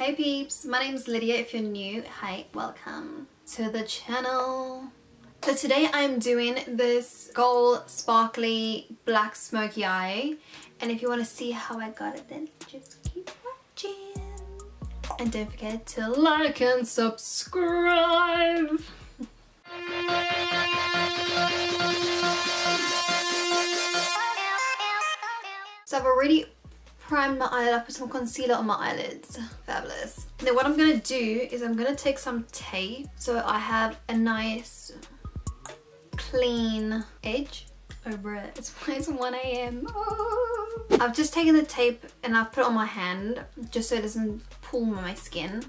Hey peeps, my name's Lydia. If you're new, hi, welcome to the channel. So today I'm doing this gold sparkly black smoky eye, and if you want to see how I got it, then just keep watching. And don't forget to like and subscribe. So I've already primed my eyelid. I put some concealer on my eyelids. Fabulous. Now what I'm going to do is I'm going to take some tape so I have a nice clean edge over it. It's 1 AM. Oh. I've just taken the tape and I've put it on my hand just so it doesn't pull my skin.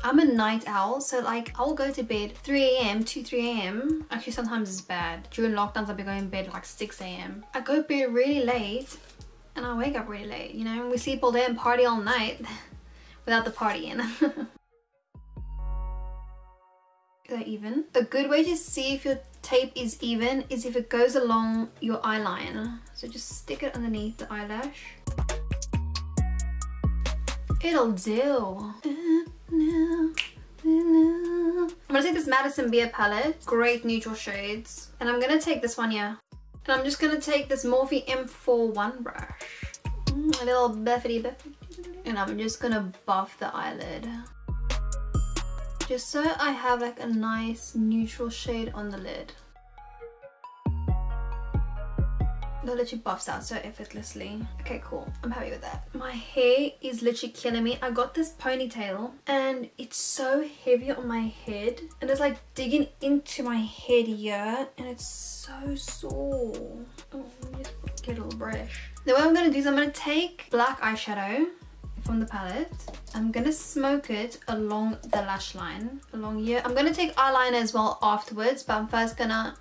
I'm a night owl, so like I'll go to bed 3 AM, 2, 3 AM. Actually sometimes it's bad. During lockdowns I'll be going to bed like 6 AM. I go to bed really late and I wake up really late, you know. We sleep all day and party all night without the partying. Is that even? A good way to see if your tape is even is if it goes along your eyeline. So just stick it underneath the eyelash. It'll do. I'm gonna take this Madison Beer palette, great neutral shades, and I'm gonna take this one here, and I'm just gonna take this Morphe M41 brush, a little buffety, and I'm just gonna buff the eyelid, just so I have like a nice neutral shade on the lid. That literally buffs out so effortlessly. Okay, cool. I'm happy with that. My hair is literally killing me. I got this ponytail and it's so heavy on my head and it's like digging into my head here and it's so sore. Oh, let me just get a little brush. Now what I'm going to do is I'm going to take black eyeshadow from the palette. I'm going to smoke it along the lash line, along here. I'm going to take eyeliner as well afterwards, but I'm first going to...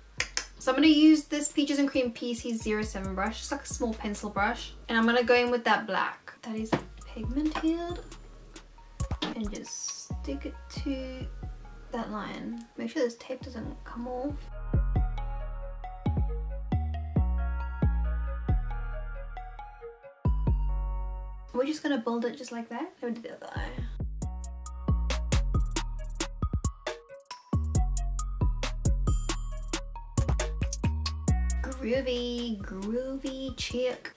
So I'm going to use this Peaches and Cream PC07 brush, just like a small pencil brush. And I'm going to go in with that black. That is pigmented. And just stick it to that line. Make sure this tape doesn't come off. We're just going to build it just like that. Let me do the other eye. Groovy chick.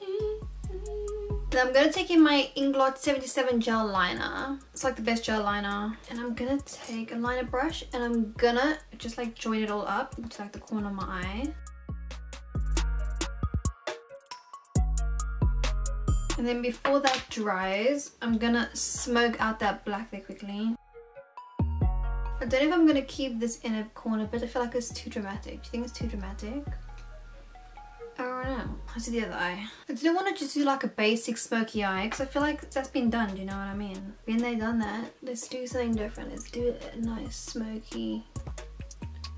Then I'm gonna take in my Inglot 77 gel liner. It's like the best gel liner. And I'm gonna take a liner brush and I'm gonna just like join it all up into like the corner of my eye. And then before that dries, I'm gonna smoke out that black there quickly. I don't know if I'm gonna keep this inner corner, but I feel like it's too dramatic. Do you think it's too dramatic? I don't know. Let's do the other eye. I didn't want to just do like a basic smoky eye because I feel like that's been done, do you know what I mean? When they've done that, let's do something different. Let's do a nice smoky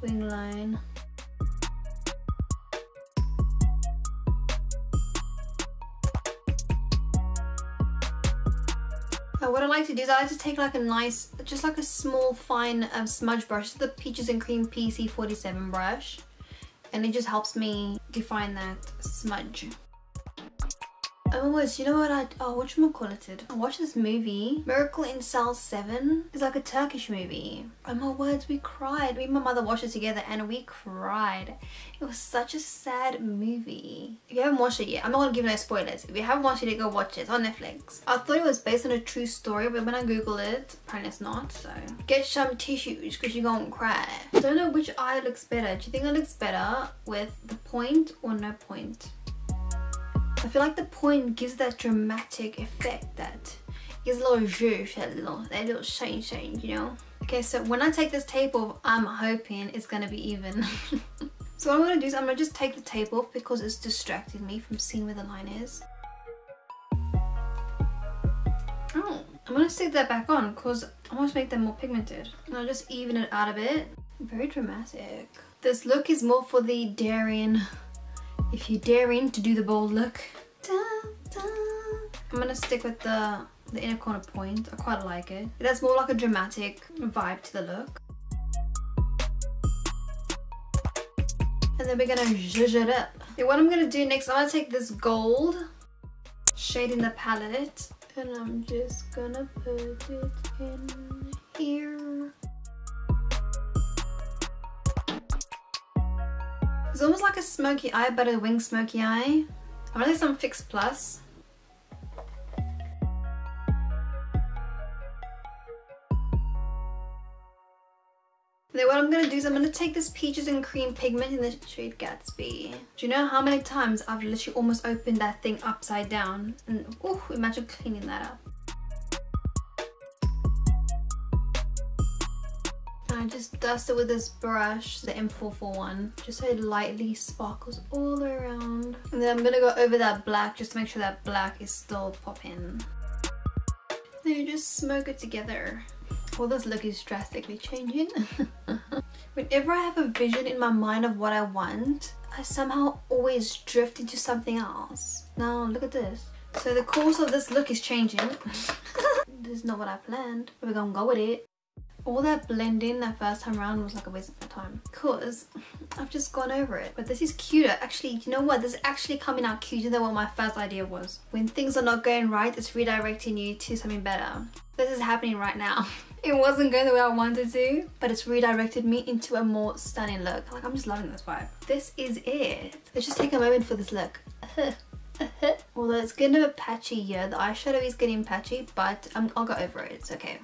wing line. What I like to do is I like to take like a nice, just like a small fine smudge brush. It's the Peaches and Cream PC47 brush. And it just helps me define that smudge. Oh my words, you know what whatchamacallit? I watched this movie, Miracle in Cell 7. It's like a Turkish movie. Oh my words, we cried. Me and my mother watched it together and we cried. It was such a sad movie. If you haven't watched it yet, I'm not going to give no spoilers. If you haven't watched it, go watch it. It's on Netflix. I thought it was based on a true story, but when I googled it, apparently it's not. So get some tissues because you're going to cry. I don't know which eye looks better. Do you think it looks better with the point or no point? I feel like the point gives that dramatic effect, that gives a little zhuzh, that little shine, you know? Okay, so when I take this tape off, I'm hoping it's gonna be even. So what I'm gonna do is I'm gonna just take the tape off because it's distracted me from seeing where the line is. Oh, I'm gonna stick that back on because I want to make them more pigmented. And I'll just even it out a bit. Very dramatic. This look is more for the daring. If you're daring to do the bold look. Dun, dun. I'm gonna stick with the inner corner point. I quite like it. It has more like a dramatic vibe to the look. And then we're gonna zhuzh it up. Okay, what I'm gonna do next, I'm gonna take this gold shade in the palette. And I'm just gonna put it in here. It's almost like a smoky eye, but a wing smoky eye. I'm gonna take some Fix Plus. Then what I'm going to do is I'm going to take this Peaches and Cream pigment in the shade Gatsby. Do you know how many times I've literally almost opened that thing upside down? And oh, imagine cleaning that up. And I just dust it with this brush, the M441 one, just so it lightly sparkles all the way around. And then I'm going to go over that black just to make sure that black is still popping. Then you just smoke it together. Well, this look is drastically changing. Whenever I have a vision in my mind of what I want, I somehow always drift into something else. Now look at this. So the course of this look is changing. This is not what I planned, but we're gonna go with it. All that blending that first time around was like a waste of my time because I've just gone over it. But this is cuter. Actually, you know what? This is actually coming out cuter than what my first idea was. When things are not going right, it's redirecting you to something better. This is happening right now. It wasn't going the way I wanted to, but it's redirected me into a more stunning look. Like, I'm just loving this vibe. This is it. Let's just take a moment for this look. Although it's getting a bit patchy here. The eyeshadow is getting patchy, but I'll go over it. It's okay.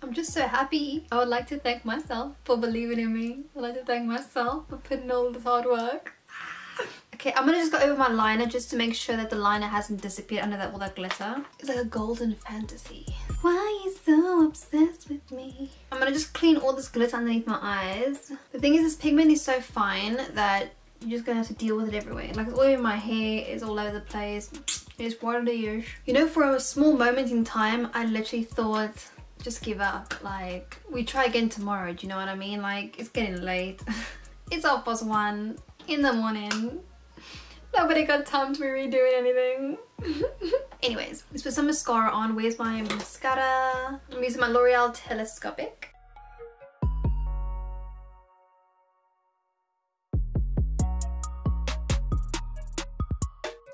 I'm just so happy. I would like to thank myself for believing in me. I'd like to thank myself for putting all this hard work. Okay, I'm gonna just go over my liner just to make sure that the liner hasn't disappeared under all that glitter. It's like a golden fantasy. Why are you so obsessed with me? I'm gonna just clean all this glitter underneath my eyes. The thing is, this pigment is so fine that you're just gonna have to deal with it everywhere. Like, it's all in my hair, it's all over the place. It's what it is. You know, for a small moment in time, I literally thought, just give up. Like, we try again tomorrow, do you know what I mean? Like, it's getting late. It's 1:30 in the morning. Nobody got time to be redoing anything. Anyways, let's put some mascara on. Where's my mascara? I'm using my L'Oreal Telescopic.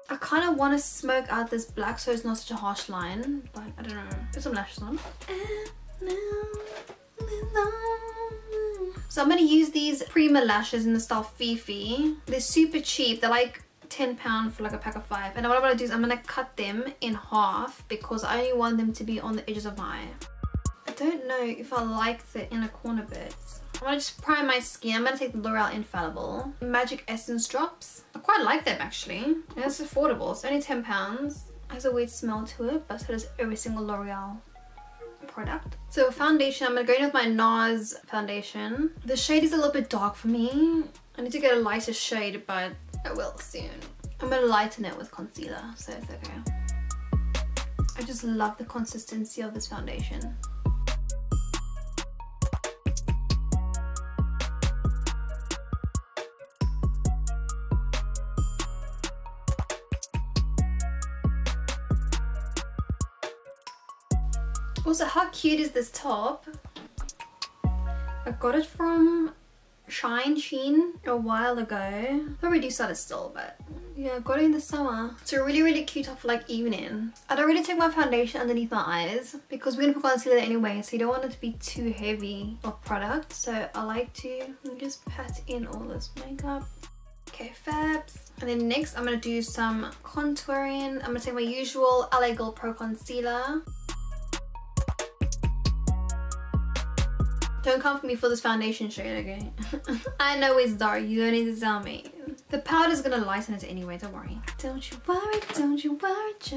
I kind of want to smoke out this black so it's not such a harsh line, but I don't know. Put some lashes on. So I'm going to use these Prima lashes in the style Fifi. They're super cheap. They're like £10 for like a pack of 5. And what I'm going to do is I'm going to cut them in half because I only want them to be on the edges of my eye. I don't know if I like the inner corner bits. I'm going to just prime my skin. I'm going to take the L'Oreal Infallible Magic Essence Drops. I quite like them actually. And it's affordable. It's only £10. It has a weird smell to it, but so does every single L'Oreal product. So foundation, I'm going to go in with my Nars foundation. The shade is a little bit dark for me. I need to get a lighter shade, but I will soon. I'm going to lighten it with concealer, so it's okay. I just love the consistency of this foundation. Also, how cute is this top? I got it from Shein a while ago. Probably do sell it still, but yeah, I got it in the summer. It's a really cute top for like evening. I don't really take my foundation underneath my eyes because we're gonna put concealer anyway, so you don't want it to be too heavy of product. So I like to just pat in all this makeup. Okay, fabs. And then next I'm gonna do some contouring. I'm gonna take my usual LA Girl Pro Concealer. Don't come for me for this foundation shade, okay? I know it's dark, you don't need to tell me. The powder's gonna lighten it anyway, don't worry. Don't you worry, just.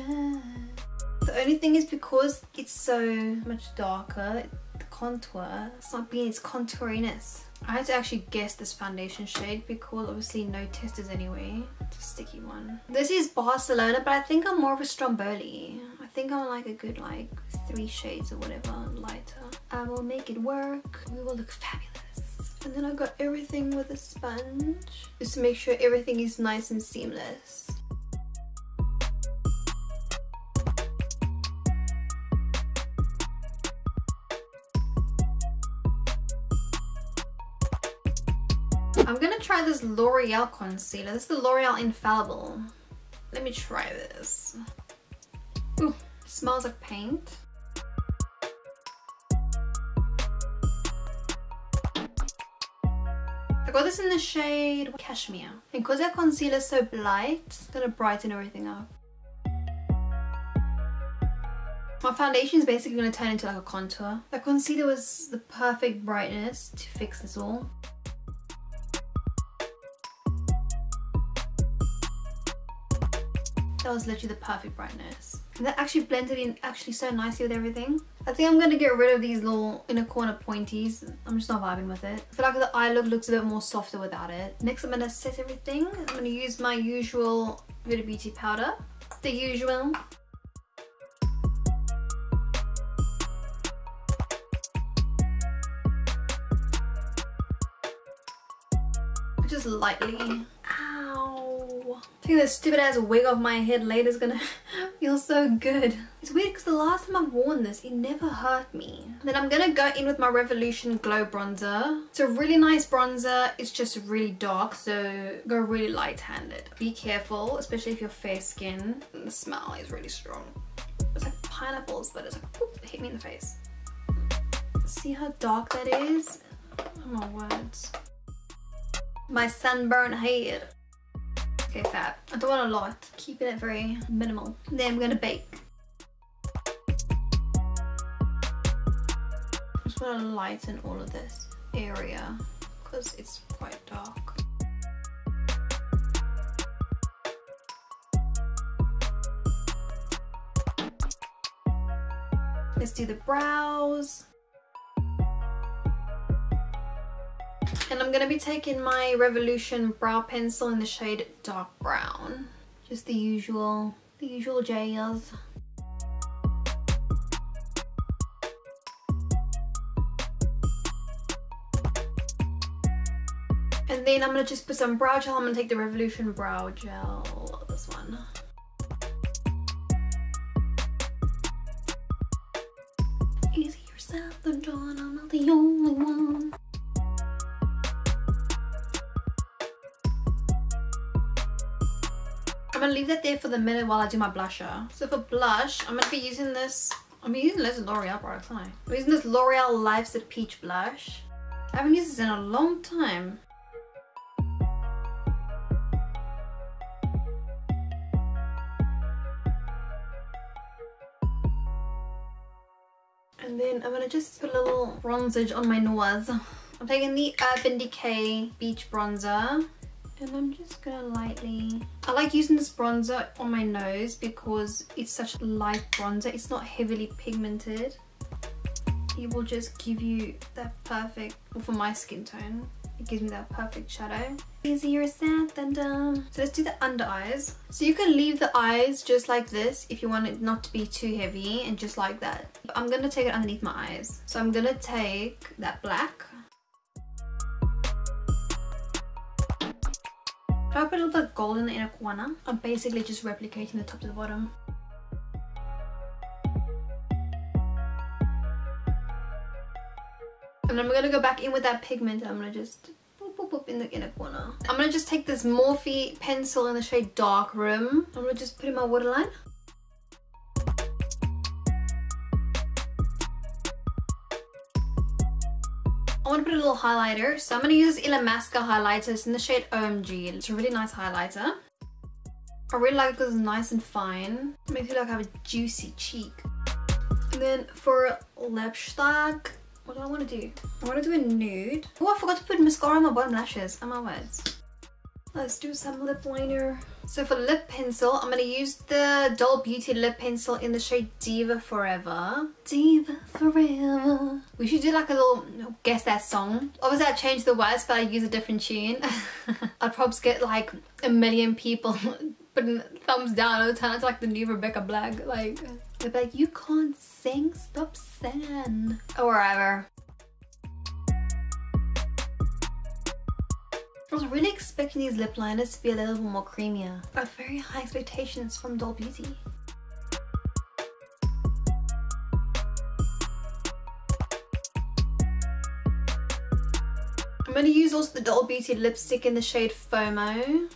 The only thing is because it's so much darker, the contour, it's not being its contouriness. I had to actually guess this foundation shade because obviously no testers anyway. It's a sticky one. This is Barcelona, but I think I'm more of a Stromboli. I think I'm like a good like 3 shades or whatever lighter. I will make it work. We will look fabulous. And then I got everything with a sponge just to make sure everything is nice and seamless. I'm gonna try try this L'Oreal concealer. This is the L'Oreal Infallible. Let me try this. Ooh, it smells like paint. I got this in the shade Cashmere. And because that concealer is so light, it's gonna brighten everything up. My foundation is basically gonna turn into like a contour. That concealer was the perfect brightness to fix this all. That was literally the perfect brightness. And that actually blended in actually so nicely with everything. I think I'm gonna get rid of these little inner corner pointies. I'm just not vibing with it. I feel like the eye look looks a bit more softer without it. Next I'm gonna set everything. I'm gonna use my usual Huda Beauty powder. The usual. Just lightly. Ow. Taking this stupid ass wig off my head later is gonna feel so good. It's weird because the last time I've worn this, it never hurt me. Then I'm gonna go in with my Revolution Glow Bronzer. It's a really nice bronzer. It's just really dark, so go really light-handed. Be careful, especially if you're fair skin. The smell is really strong. It's like pineapples, but it's like, whoop, it hit me in the face. See how dark that is? Oh my words. My sunburned head. Okay, fab. I don't want a lot. Keeping it very minimal. Then I'm gonna bake. I just want to lighten all of this area because it's quite dark. Let's do the brows. And I'm gonna be taking my Revolution brow pencil in the shade dark brown. Just the usual J's. And then I'm gonna just put some brow gel. I'm gonna take the Revolution brow gel, this one. Easy yourself, the dawn, I'm not the only one. I'm gonna leave that there for the minute while I do my blusher. So for blush, I'm gonna be using this. I'm using loads of L'Oreal products, aren't I? I'm using this L'Oreal Life's at Peach Blush. I haven't used this in a long time. And then I'm gonna just put a little bronzage on my nose. I'm taking the Urban Decay Beach Bronzer. And I'm just gonna lightly... I like using this bronzer on my nose because it's such a light bronzer. It's not heavily pigmented. It will just give you that perfect... Well, for my skin tone, it gives me that perfect shadow. Easier said than done. So let's do the under eyes. So you can leave the eyes just like this if you want it not to be too heavy and just like that. But I'm gonna take it underneath my eyes. So I'm gonna take that black. I put a little bit of gold in the inner corner. I'm basically just replicating the top to the bottom. And I'm gonna go back in with that pigment and I'm gonna just boop, boop, boop in the inner corner. I'm gonna just take this Morphe pencil in the shade Dark Room. I'm gonna just put in my waterline. I want to put a little highlighter, so I'm going to use this Illamasqua highlighter. It's in the shade OMG. It's a really nice highlighter. I really like it because it's nice and fine. It makes me feel like I have a juicy cheek. And then for lipstick, what do I want to do? I want to do a nude. Oh, I forgot to put mascara on my bottom lashes. Oh my words. Let's do some lip liner. So for lip pencil, I'm going to use the Doll Beauty lip pencil in the shade Diva Forever. Diva Forever. We should do like a little guess that song. Obviously I changed the words, but I use a different tune. I'd probably get like 1 million people putting thumbs down all the time. It's like the new Rebecca Black. Like, they're like, you can't sing, stop singing. Or whatever. I was really expecting these lip liners to be a little bit more creamier. I have very high expectations from Doll Beauty. I'm I'm going to use also the Doll Beauty lipstick in the shade FOMO.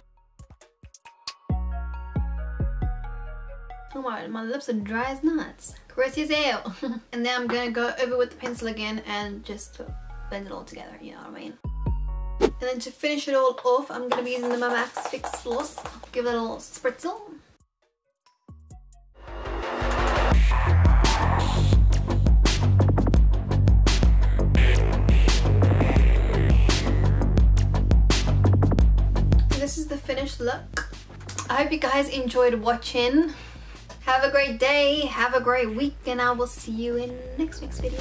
Oh my lips are dry as nuts. Crusty as hell. And then I'm going to go over with the pencil again and just blend it all together, you know what I mean? And then to finish it all off, I'm going to be using the Max Fix Floss. Give it a little spritzel. This is the finished look. I hope you guys enjoyed watching. Have a great day, have a great week, and I will see you in next week's video.